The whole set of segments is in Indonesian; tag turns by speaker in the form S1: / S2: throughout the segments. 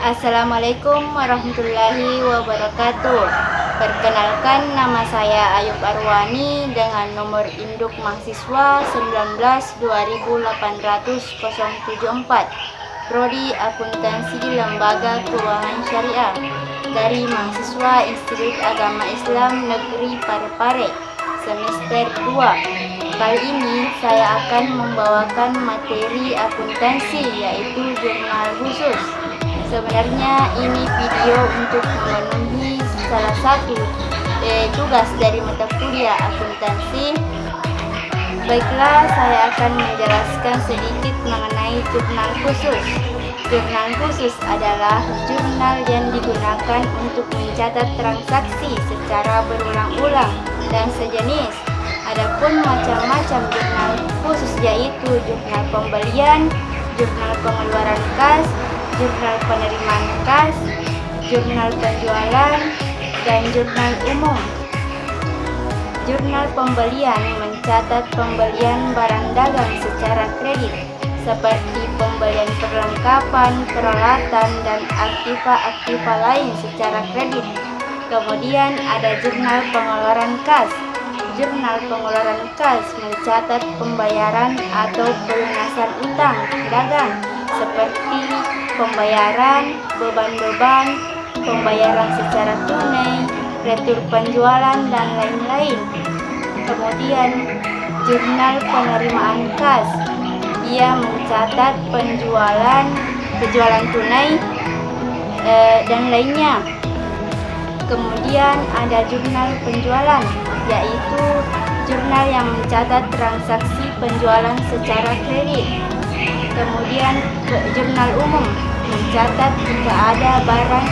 S1: Assalamualaikum warahmatullahi wabarakatuh. Perkenalkan, nama saya Ayub Arwani dengan nomor induk mahasiswa 19 2008 Prodi Akuntansi Lembaga Keuangan Syariah dari mahasiswa Institut Agama Islam Negeri Parepare semester 2. Kali ini saya akan membawakan materi akuntansi, yaitu jurnal khusus. Sebenarnya ini video untuk memenuhi salah satu tugas dari mata kuliah akuntansi. Baiklah, saya akan menjelaskan sedikit mengenai jurnal khusus. Jurnal khusus adalah jurnal yang digunakan untuk mencatat transaksi secara berulang-ulang dan sejenis. Adapun macam-macam jurnal khusus yaitu jurnal pembelian, jurnal pengeluaran kas, jurnal penerimaan kas, jurnal penjualan, dan jurnal umum. Jurnal pembelian mencatat pembelian barang dagang secara kredit, seperti pembelian perlengkapan, peralatan, dan aktiva lain secara kredit. Kemudian ada jurnal pengeluaran kas. Jurnal pengeluaran kas mencatat pembayaran atau pelunasan utang dagang, seperti pembayaran beban-beban, pembayaran secara tunai, retur penjualan, dan lain-lain. Kemudian jurnal penerimaan kas, ia mencatat penjualan tunai dan lainnya. Kemudian ada jurnal penjualan, yaitu jurnal yang mencatat transaksi penjualan secara kredit. Kemudian jurnal umum mencatat jika ada barang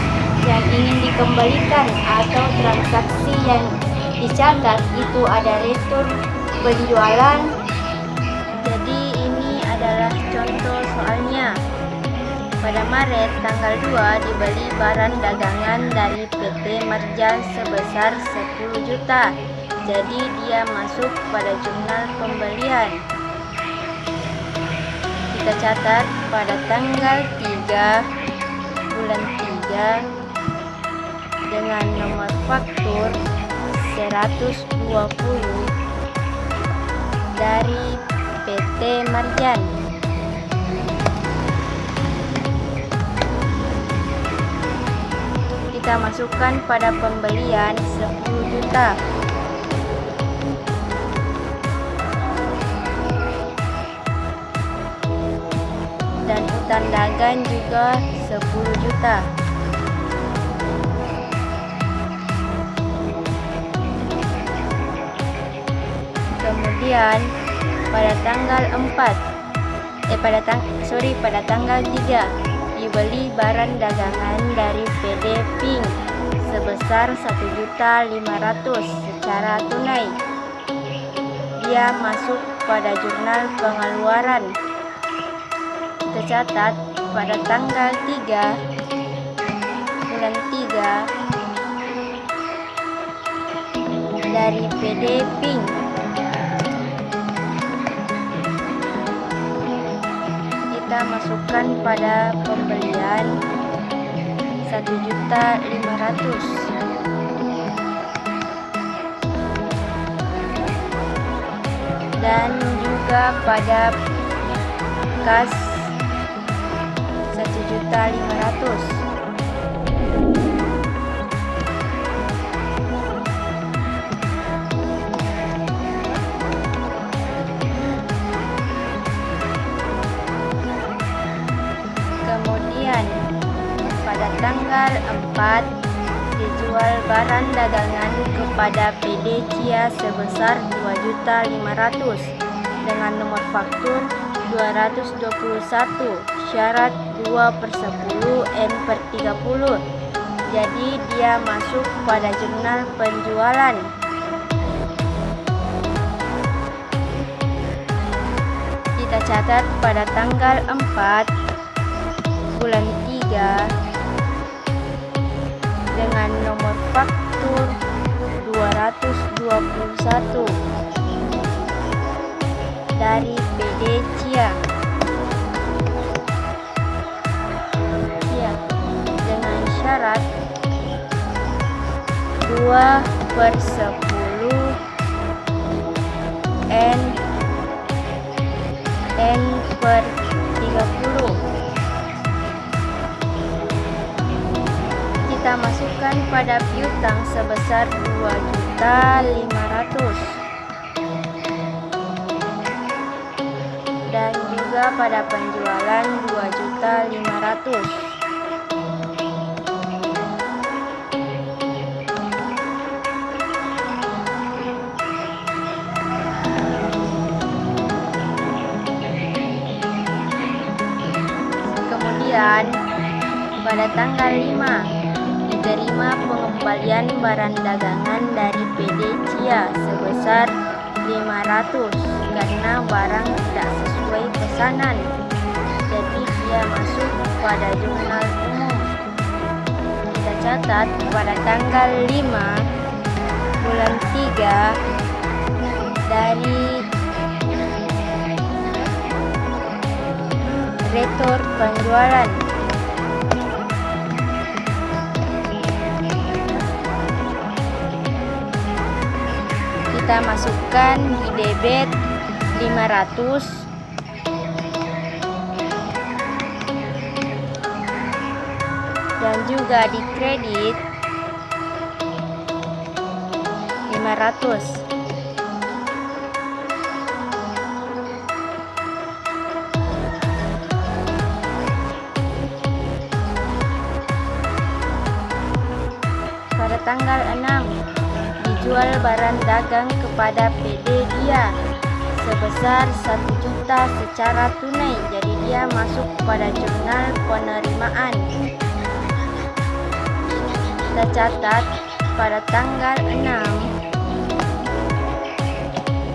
S1: yang ingin dikembalikan atau transaksi yang dicatat itu ada retur penjualan. Jadi ini adalah contoh soalnya. Pada Maret tanggal 2 dibeli barang dagangan dari PT Marjan sebesar 10 juta. Jadi dia masuk pada jurnal pembelian. Kita catat pada tanggal 3 bulan 3 dengan nomor faktur 120 dari PT Marjan. Kita masukkan pada pembelian 10 juta. Dan utang dagang juga 10 juta. Kemudian pada tanggal 3 dibeli barang dagangan dari PD Pink sebesar 1.500.000 secara tunai. Dia masuk pada jurnal pengeluaran. Tercatat pada tanggal 3 bulan 3 dari PD Pink. Kita masukkan pada pembelian 1.500.000. Dan juga pada kas 1.500.000. Kemudian pada tanggal 4 dijual barang dagangan kepada PD Kia sebesar 2.500.000 dengan nomor faktur 221 syarat 2/10 N/30. Jadi dia masuk pada jurnal penjualan. Kita catat pada tanggal 4 bulan 3 dengan nomor faktur 221 dari PD Kia. syarat 2/10 N/30. Kita masukkan pada piutang sebesar 2.500.000 dan juga pada penjualan 2.500.000. Kemudian pada tanggal 5 diterima pengembalian barang dagangan dari PD Cia sebesar 500 karena barang tidak sesuai pesanan, jadi dia masuk pada jurnal umum. Kita catat pada tanggal 5 bulan 3 dari rekor penjualan. Kita masukkan di debit 500 dan juga di kredit 500. Pada tanggal 6 dijual barang dagang kepada PD dia sebesar 1 juta secara tunai, jadi dia masuk pada jurnal penerimaan. Kita catat pada tanggal 6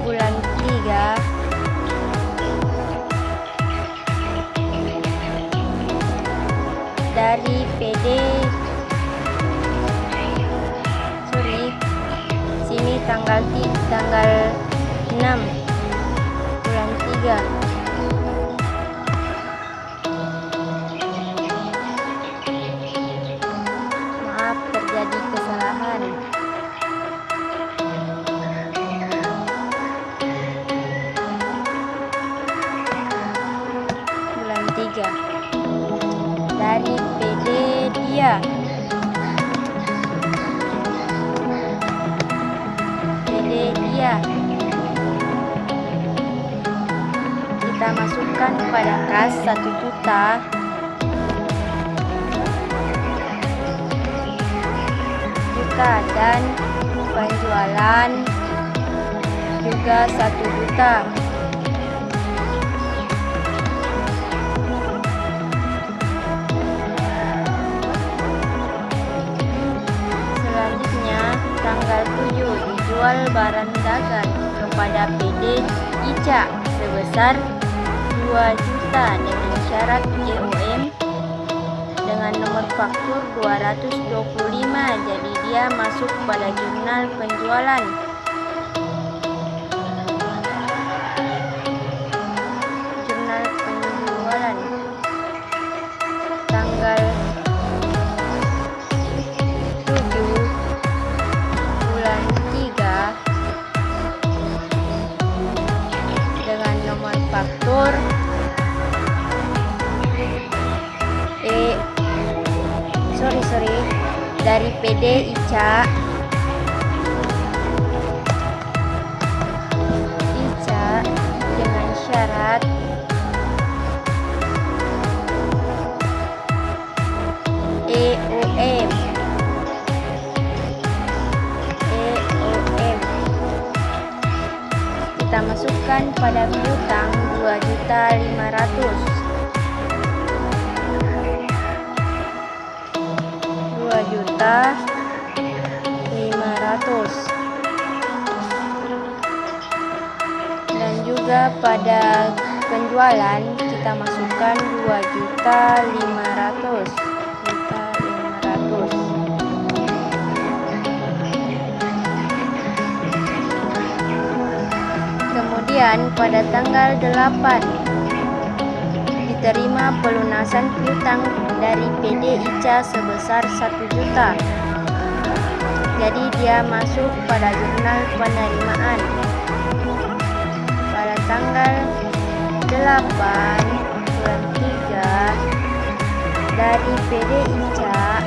S1: bulan 3 dari PD tanggal 6 bulan 3. Maaf, terjadi kesalahan. Bulan 3 dari PD dia kita masukkan pada kas 1 juta dan penjualan juga 1 juta. Selanjutnya tanggal 7 dijual barang dagang kepada PD Ica sebesar 2 juta dengan syarat EOM dengan nomor faktur 225, jadi dia masuk pada jurnal penjualan. Jurnal penjualan tanggal 7 bulan 3 dengan nomor faktur dari PD Ica dengan syarat EOM. Kita masukkan pada piutang 2.500.000. 2.500.000 dan juga pada penjualan kita masukkan 2.500.000. Kemudian pada tanggal 8 diterima pelunasan piutang dari PD ICA sebesar 1 juta. Jadi dia masuk pada jurnal penerimaan pada tanggal 8 bulan 3 dari PD ICA.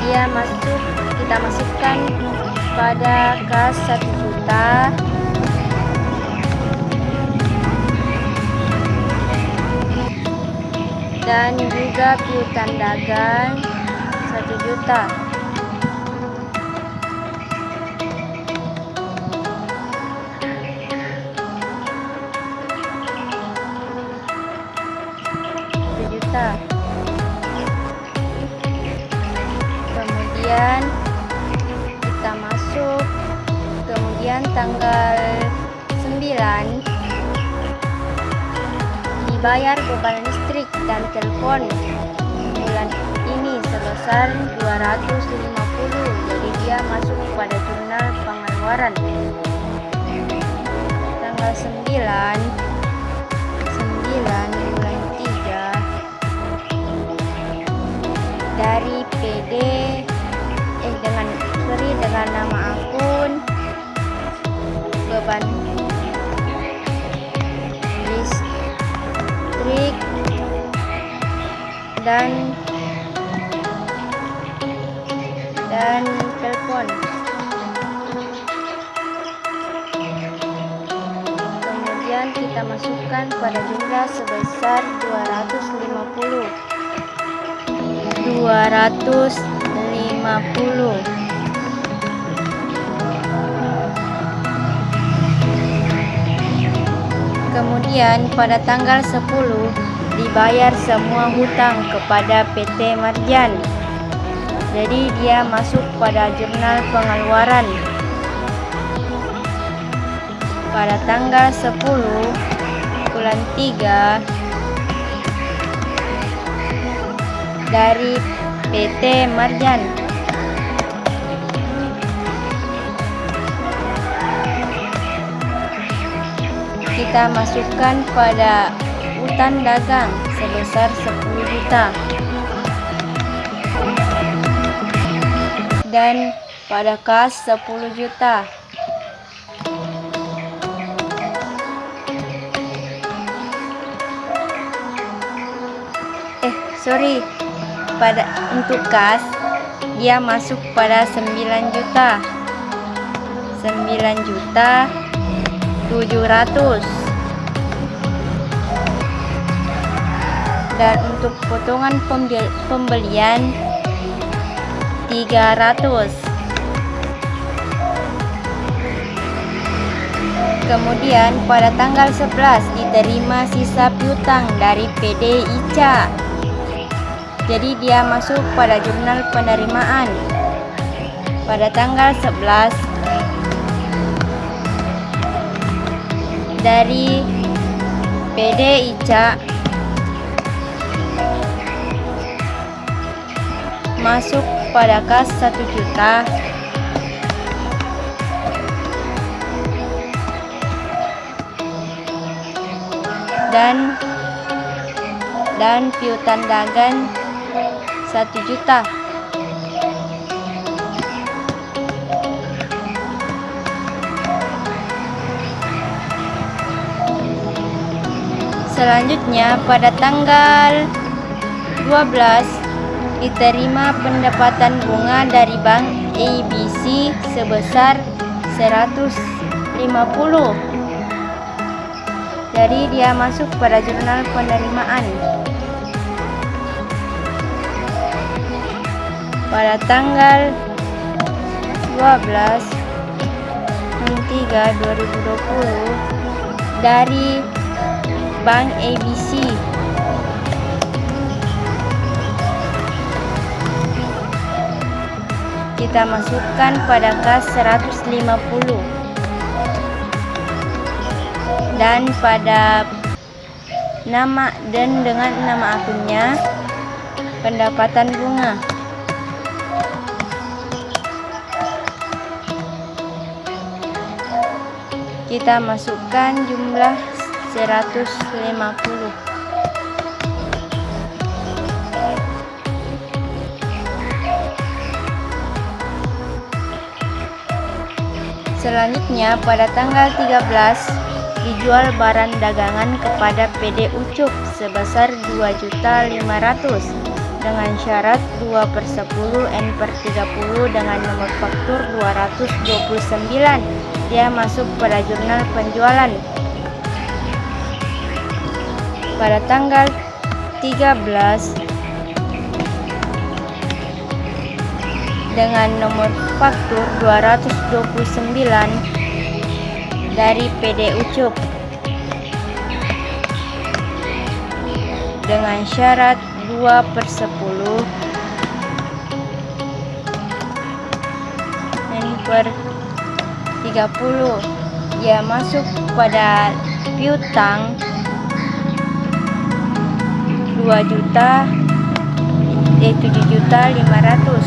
S1: Dia masuk, kita masukkan pada kas 1 juta. Dan juga piutang dagang 1 juta. Kemudian kita masuk, kemudian tanggal 9 dibayar beban listrik dan telepon bulan ini sebesar 250. Jadi dia masuk pada jurnal pengeluaran tanggal 9 bulan 3 dari PD dengan nama akun beban listrik dan telepon. Kemudian kita masukkan pada jumlah sebesar 250. Kemudian pada tanggal 10 dibayar semua hutang kepada PT Marjan. Jadi dia masuk pada jurnal pengeluaran pada tanggal 10 bulan 3 dari PT Marjan. Kita masukkan pada utang dagang sebesar 10 juta. Dan pada kas 10 juta. Untuk kas dia masuk pada 9 juta. 9.700.000. Dan untuk potongan pembelian 300. Kemudian pada tanggal 11 diterima sisa piutang dari PD ICA. Jadi dia masuk pada jurnal penerimaan pada tanggal 11 dari PD ICA masuk pada kas 1 juta. Dan piutang dagang 1 juta. Selanjutnya pada tanggal 12 diterima pendapatan bunga dari Bank ABC sebesar 150. Jadi dia masuk pada jurnal penerimaan pada tanggal 12/3/2020 dari Bank ABC. Kita masukkan pada kas 150 dan pada nama dan dengan nama akunnya pendapatan bunga. Kita masukkan jumlah 150. Selanjutnya pada tanggal 13 dijual barang dagangan kepada PD Ucup sebesar 2.500.000 dengan syarat 2/10 N/30 dengan nomor faktur 229. Dia masuk pada jurnal penjualan. Pada tanggal 13 dengan nomor faktur 229 dari PD Ucup dengan syarat 2/10 N/30. Dia masuk pada piutang 7.500.000.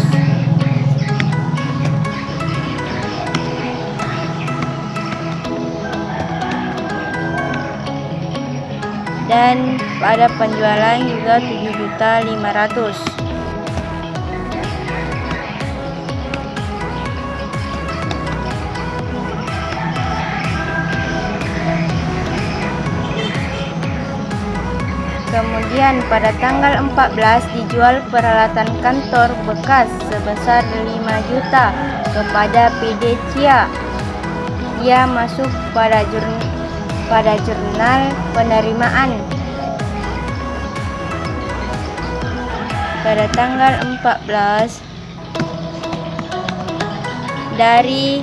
S1: Dan pada penjualan juga 7.500.000. Kemudian pada tanggal 14 dijual peralatan kantor bekas sebesar 5 juta kepada PD Cia. Dia masuk pada jurnal penerimaan. Pada tanggal 14 dari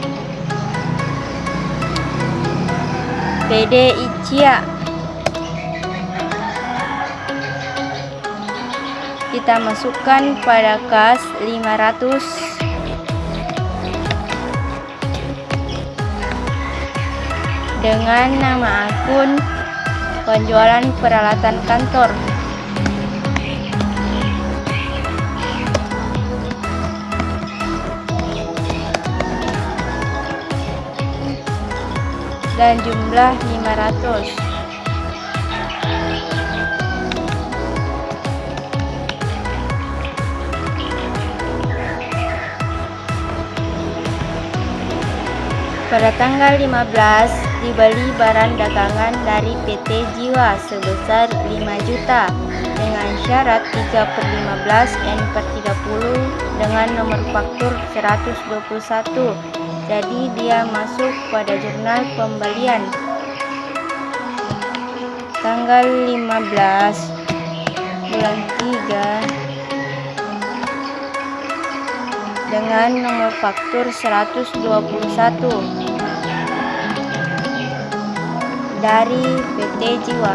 S1: PD Cia kita masukkan pada kas 500 dengan nama akun penjualan peralatan kantor. Dan jumlah 500. Pada tanggal 15 dibeli barang dagangan dari PT Jiwa sebesar 5 juta dengan syarat 3/15 N/30 dengan nomor faktur 121. Jadi dia masuk pada jurnal pembelian. Tanggal 15 bulan 3 dengan nomor faktur 121 dari PT Jiwa.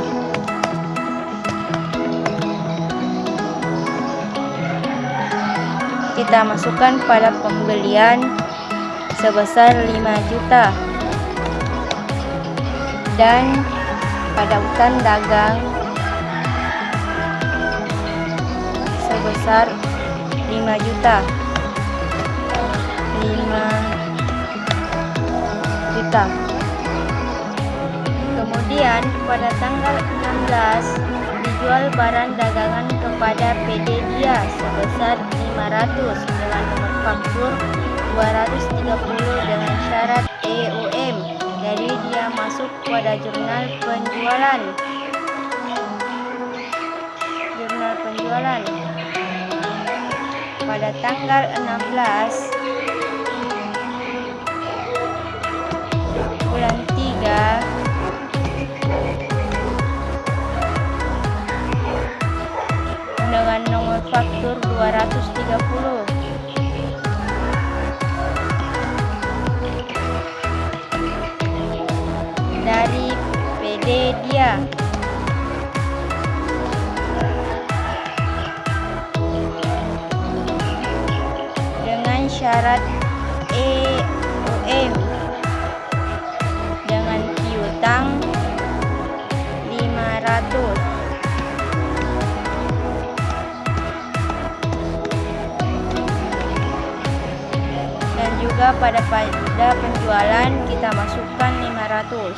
S1: Kita masukkan pada pembelian sebesar 5 juta dan pada utang dagang sebesar 5 juta. Kemudian pada tanggal 16 dijual barang dagangan kepada PD Dia sebesar 500 dengan nomor faktur 230 dengan syarat EOM. Jadi dia masuk pada jurnal penjualan. Pada tanggal 16 bulan 3 dengan nomor faktur 230 dari PD Dia. Dengan syarat EOM dengan piutang 500. Dan juga juga pada penjualan kita masukkan 500.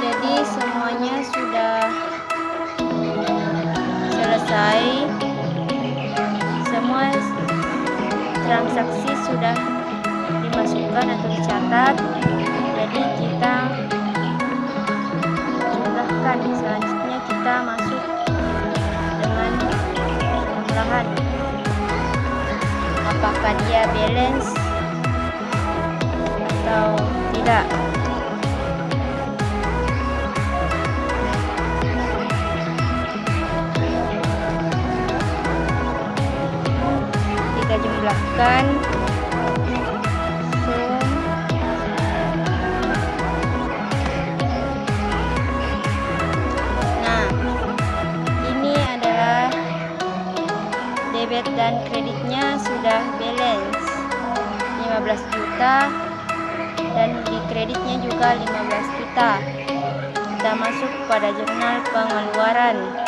S1: Jadi semuanya sudah selesai, semua transaksi sudah dimasukkan atau dicatat. Jadi kita jumlahkan. Selanjutnya kita masuk dengan jumlahan apakah dia balance atau tidak. Kita jumlahkan sum. Nah, ini adalah debit dan kreditnya sudah balance 15 juta dan di kreditnya juga 15 juta. Kita masuk pada jurnal pengeluaran.